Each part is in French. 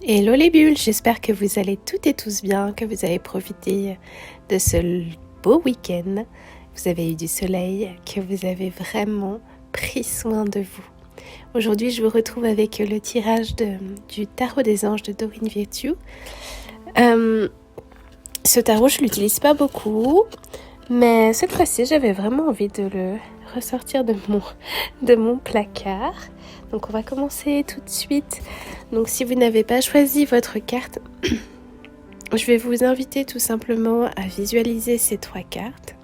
Hello les bulles, j'espère que vous allez toutes et tous bien, que vous avez profité de ce beau week-end, vous avez eu du soleil, que vous avez vraiment pris soin de vous. Aujourd'hui, je vous retrouve avec le tirage du tarot des anges de Doreen Virtue. Ce tarot, je ne l'utilise pas beaucoup, mais cette fois-ci, j'avais vraiment envie de le ressortir de mon placard. Donc on va commencer tout de suite. Donc si vous n'avez pas choisi votre carte, je vais vous inviter tout simplement à visualiser ces 3 cartes,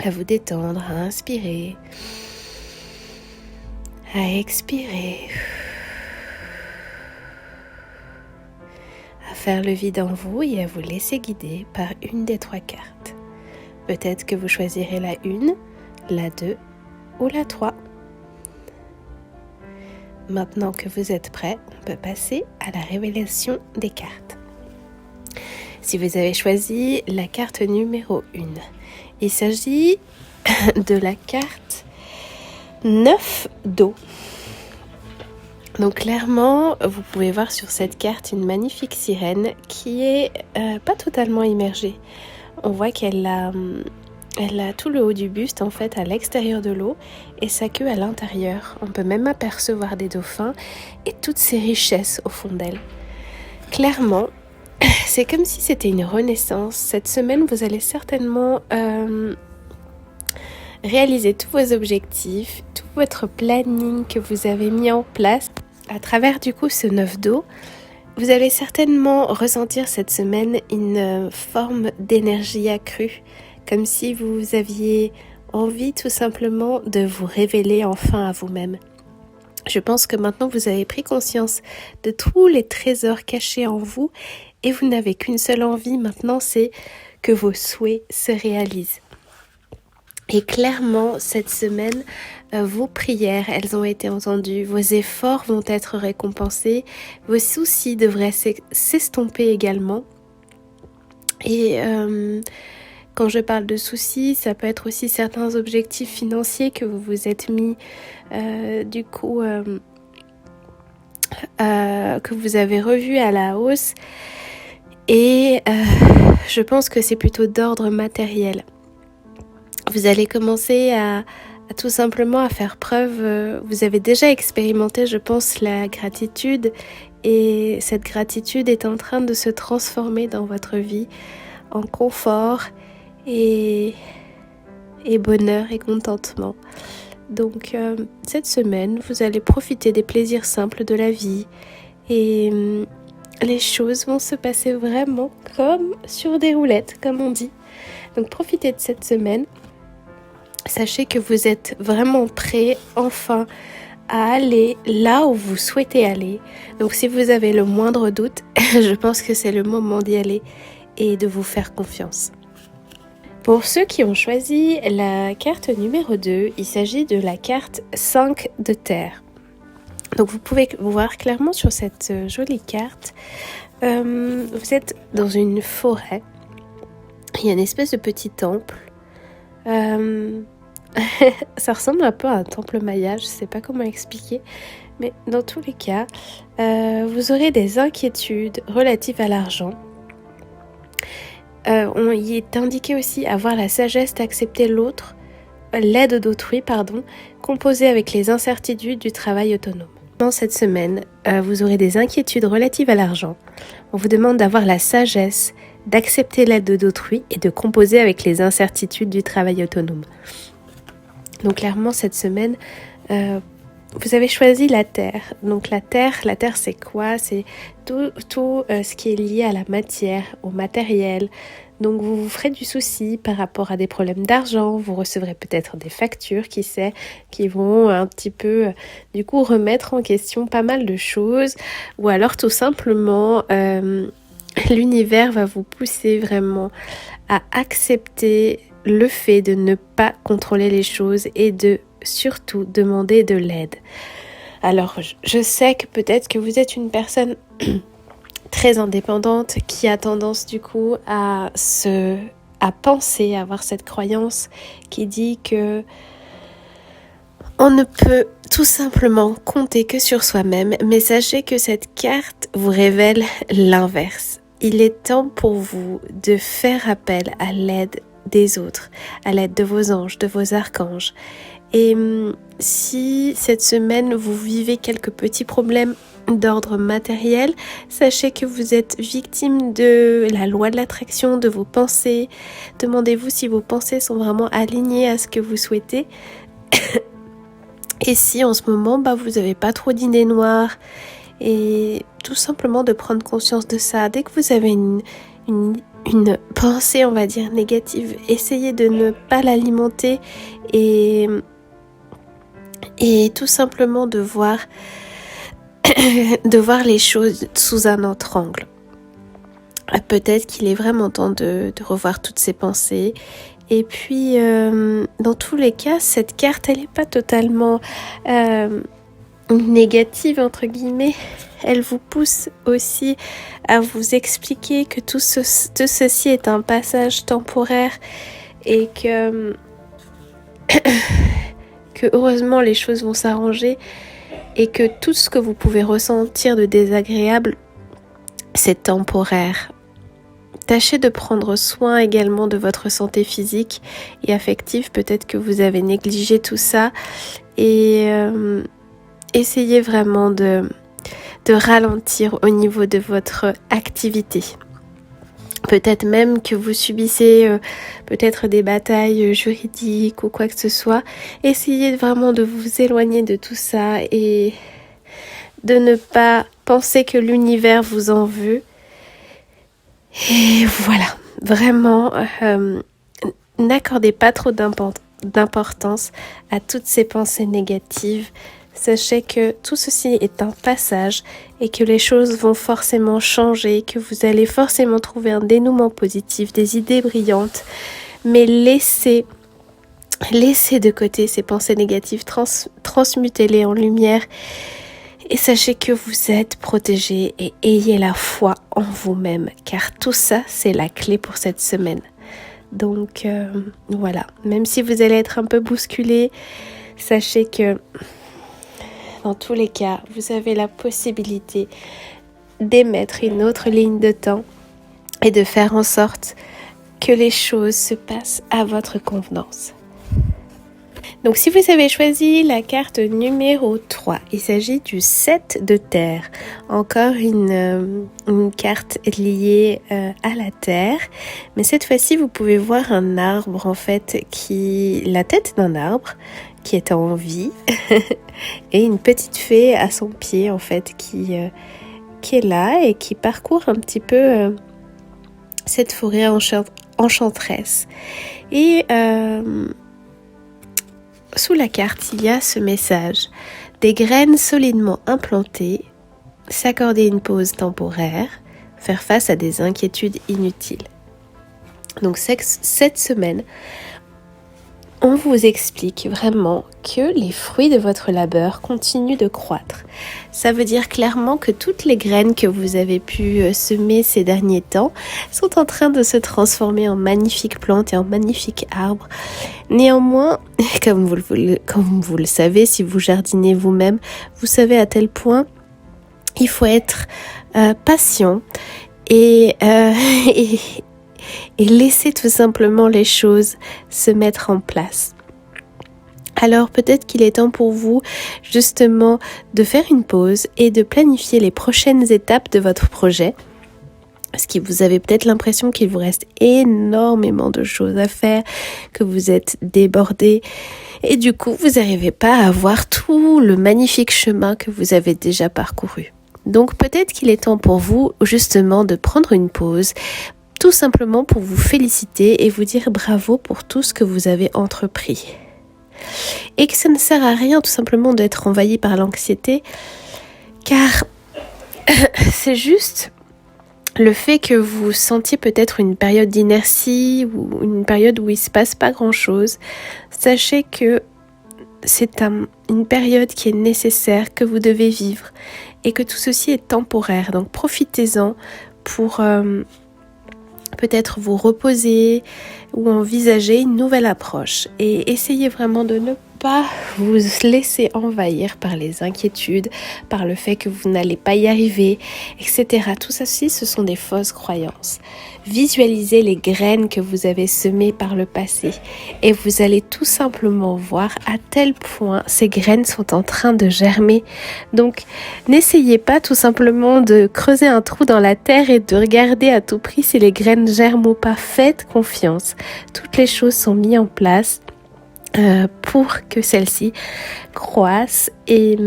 à vous détendre, à inspirer, à expirer, à faire le vide en vous et à vous laisser guider par une des 3 cartes. Peut-être que vous choisirez la 1, la 2 ou la 3. Maintenant que vous êtes prêts, on peut passer à la révélation des cartes. Si vous avez choisi la carte numéro 1, il s'agit de la carte 9 d'eau. Donc clairement, vous pouvez voir sur cette carte une magnifique sirène qui est pas totalement immergée. On voit qu'elle a tout le haut du buste en fait à l'extérieur de l'eau et sa queue à l'intérieur. On peut même apercevoir des dauphins et toutes ces richesses au fond d'elle. Clairement, c'est comme si c'était une renaissance. Cette semaine, vous allez certainement réaliser tous vos objectifs, tout votre planning que vous avez mis en place. À travers du coup ce 9 d'eau, vous allez certainement ressentir cette semaine une forme d'énergie accrue, comme si vous aviez envie tout simplement de vous révéler enfin à vous-même. Je pense que maintenant vous avez pris conscience de tous les trésors cachés en vous et vous n'avez qu'une seule envie maintenant, c'est que vos souhaits se réalisent. Et clairement, cette semaine, vos prières, elles ont été entendues, vos efforts vont être récompensés, vos soucis devraient s'estomper également. Et quand je parle de soucis, ça peut être aussi certains objectifs financiers que vous vous êtes mis, que vous avez revus à la hausse. Et je pense que c'est plutôt d'ordre matériel. Vous allez commencer à tout simplement à faire preuve, vous avez déjà expérimenté, je pense, la gratitude. Et cette gratitude est en train de se transformer dans votre vie en confort et bonheur et contentement. Donc cette semaine, vous allez profiter des plaisirs simples de la vie et les choses vont se passer vraiment comme sur des roulettes, comme on dit. Donc profitez de cette semaine. Sachez que vous êtes vraiment prêts enfin à aller là où vous souhaitez aller. Donc si vous avez le moindre doute, je pense que c'est le moment d'y aller et de vous faire confiance. Pour ceux qui ont choisi la carte numéro 2, il s'agit de la carte 5 de terre. Donc vous pouvez voir clairement sur cette jolie carte, vous êtes dans une forêt, il y a une espèce de petit temple, ça ressemble un peu à un temple maya, je ne sais pas comment expliquer, mais dans tous les cas, vous aurez des inquiétudes relatives à l'argent. Il est indiqué aussi avoir la sagesse d'accepter l'aide d'autrui, composée avec les incertitudes du travail autonome. Dans cette semaine, vous aurez des inquiétudes relatives à l'argent. On vous demande d'avoir la sagesse d'accepter l'aide d'autrui et de composer avec les incertitudes du travail autonome. Donc clairement, cette semaine, vous avez choisi la terre. Donc la terre c'est quoi? C'est tout ce qui est lié à la matière, au matériel. Donc vous vous ferez du souci par rapport à des problèmes d'argent. Vous recevrez peut-être des factures, qui sait, qui vont un petit peu, du coup, remettre en question pas mal de choses. Ou alors tout simplement, l'univers va vous pousser vraiment à accepter le fait de ne pas contrôler les choses et de surtout demander de l'aide. Alors, je sais que peut-être que vous êtes une personne très indépendante qui a tendance du coup à penser, à avoir cette croyance qui dit que On ne peut tout simplement compter que sur soi-même, mais sachez que cette carte vous révèle l'inverse. Il est temps pour vous de faire appel à l'aide des autres, à l'aide de vos anges, de vos archanges. Et si cette semaine vous vivez quelques petits problèmes d'ordre matériel, sachez que vous êtes victime de la loi de l'attraction, de vos pensées. Demandez-vous si vos pensées sont vraiment alignées à ce que vous souhaitez. Et si en ce moment, vous n'avez pas trop d'idées noires, et tout simplement de prendre conscience de ça. Dès que vous avez une pensée, on va dire, négative, essayez de ne pas l'alimenter et tout simplement de voir les choses sous un autre angle. Peut-être qu'il est vraiment temps de revoir toutes ces pensées. Et puis, dans tous les cas, cette carte, elle n'est pas totalement négative, entre guillemets. Elle vous pousse aussi à vous expliquer que tout ceci est un passage temporaire et que heureusement les choses vont s'arranger et que tout ce que vous pouvez ressentir de désagréable, c'est temporaire. Tâchez de prendre soin également de votre santé physique et affective. Peut-être que vous avez négligé tout ça et essayez vraiment de ralentir au niveau de votre activité. Peut-être même que vous subissez peut-être des batailles juridiques ou quoi que ce soit. Essayez vraiment de vous éloigner de tout ça et de ne pas penser que l'univers vous en veut. Et voilà, vraiment, n'accordez pas trop d'importance à toutes ces pensées négatives. Sachez que tout ceci est un passage et que les choses vont forcément changer, que vous allez forcément trouver un dénouement positif, des idées brillantes. Mais laissez de côté ces pensées négatives, transmutez-les en lumière. Et sachez que vous êtes protégés et ayez la foi en vous-même, car tout ça, c'est la clé pour cette semaine. Donc voilà, même si vous allez être un peu bousculé, sachez que dans tous les cas, vous avez la possibilité d'émettre une autre ligne de temps et de faire en sorte que les choses se passent à votre convenance. Donc si vous avez choisi la carte numéro 3, il s'agit du 7 de terre. Encore une carte liée à la terre. Mais cette fois-ci, vous pouvez voir un arbre en fait, la tête d'un arbre qui est en vie et une petite fée à son pied en fait qui est là et qui parcourt un petit peu cette forêt enchanteresse. Et sous la carte, il y a ce message. Des graines solidement implantées, s'accorder une pause temporaire, faire face à des inquiétudes inutiles. Donc cette semaine, on vous explique vraiment que les fruits de votre labeur continuent de croître. Ça veut dire clairement que toutes les graines que vous avez pu semer ces derniers temps sont en train de se transformer en magnifiques plantes et en magnifiques arbres. Néanmoins, comme vous le savez, si vous jardinez vous-même, vous savez à tel point il faut être patient et laisser tout simplement les choses se mettre en place. Alors peut-être qu'il est temps pour vous justement de faire une pause et de planifier les prochaines étapes de votre projet. Parce que vous avez peut-être l'impression qu'il vous reste énormément de choses à faire, que vous êtes débordé et du coup vous n'arrivez pas à voir tout le magnifique chemin que vous avez déjà parcouru. Donc peut-être qu'il est temps pour vous justement de prendre une pause, tout simplement pour vous féliciter et vous dire bravo pour tout ce que vous avez entrepris. Et que ça ne sert à rien tout simplement d'être envahi par l'anxiété, car c'est juste le fait que vous sentiez peut-être une période d'inertie ou une période où il ne se passe pas grand-chose. Sachez que c'est une période qui est nécessaire, que vous devez vivre et que tout ceci est temporaire. Donc profitez-en pour peut-être vous reposer ou envisager une nouvelle approche et essayez vraiment de pas vous laisser envahir par les inquiétudes, par le fait que vous n'allez pas y arriver, etc. Tout ça, ce sont des fausses croyances. Visualisez les graines que vous avez semées par le passé et vous allez tout simplement voir à tel point ces graines sont en train de germer. Donc, n'essayez pas tout simplement de creuser un trou dans la terre et de regarder à tout prix si les graines germent ou pas. Faites confiance. Toutes les choses sont mises en place pour que celle-ci croisse et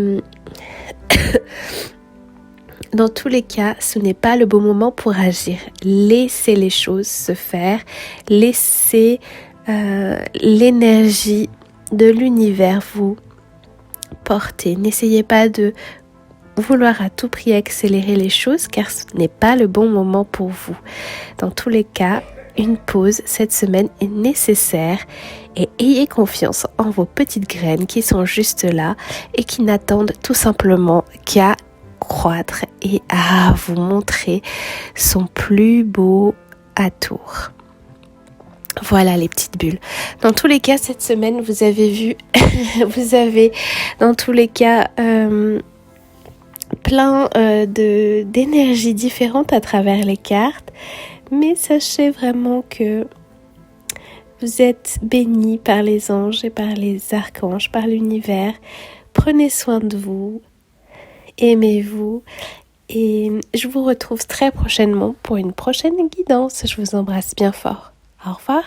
dans tous les cas, ce n'est pas le bon moment pour agir. Laissez les choses se faire, laissez l'énergie de l'univers vous porter. N'essayez pas de vouloir à tout prix accélérer les choses car ce n'est pas le bon moment pour vous. Dans tous les cas, une pause cette semaine est nécessaire et ayez confiance en vos petites graines qui sont juste là et qui n'attendent tout simplement qu'à croître et à vous montrer son plus beau atour. Voilà les petites bulles. Dans tous les cas, cette semaine, vous avez vu, vous avez dans tous les cas plein d'énergies différentes à travers les cartes. Mais sachez vraiment que vous êtes bénis par les anges et par les archanges, par l'univers. Prenez soin de vous, aimez-vous et je vous retrouve très prochainement pour une prochaine guidance. Je vous embrasse bien fort. Au revoir.